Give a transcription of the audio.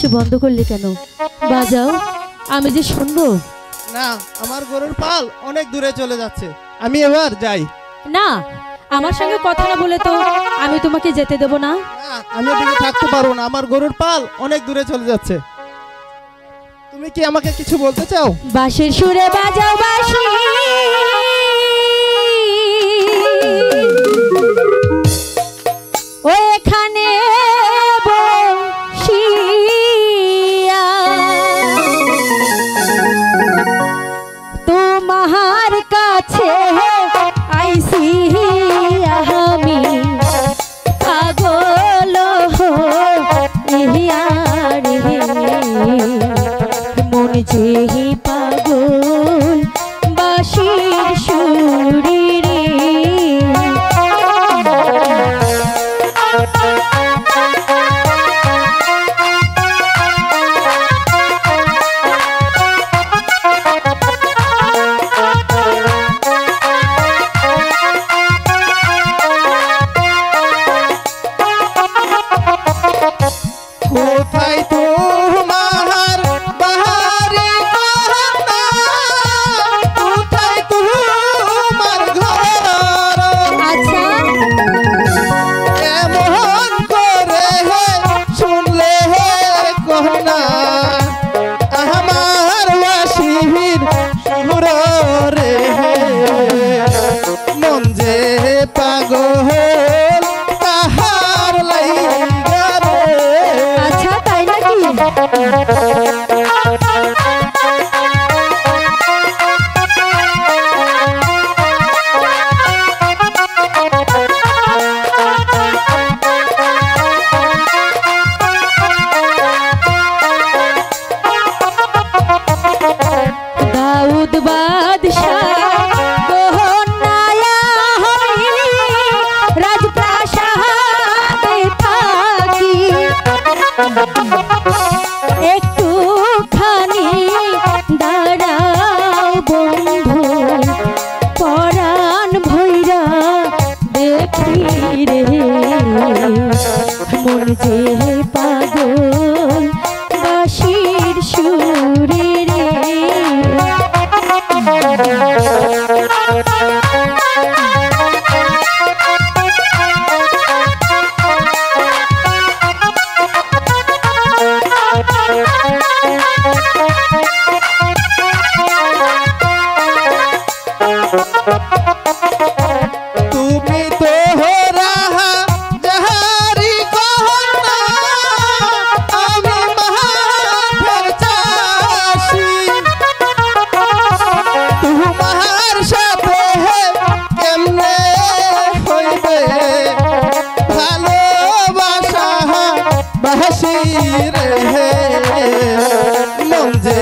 হাসি বন্ধ করলে কেন? বাজাও, আমি যে শুনবো। না, আমার গরুর পাল অনেক দূরে চলে যাচ্ছে, আমি এবার যাই। না, আমার সঙ্গে কথা না বলে তো আমি তোমাকে যেতে দেব না। না, আমি এদিকে থাকতে পারবো না, আমার গরুর পাল অনেক দূরে চলে যাচ্ছে। তুমি কি আমাকে কিছু বলতে চাও? বাঁশির সুরে বাজাও বাঁশি, ও এখানে বসিয়া তোমার কাছে আইসি আমি পাগল হইয়া রে, মন যে পাগল বাঁশির সুরে রে। কোথায় তোমার বাহারি কন্যা, কোথায় তোমার ঘর? আচ্ছা, এমন করে শুনলে কন্যা আমার বাঁশির সুর রে, মন যে পাগল তাহার লাইগা রে। আচ্ছা তাই নাকি? দাউদ বাদশাহ কন্যা হই রাজপ্রাসাদে থাকি, একটুখানি দাঁড়াও বন্ধু, পরাণ ভৈরা দেখি রে, মন যে পাগল বাঁশির সুরে রে। তুমি তো রাহা যাহারি কন্যা, আমি মাঠের চাষি, তোমার সাথে কেমনে হইবে ভালোবাসা বাঁশি রে, মন যে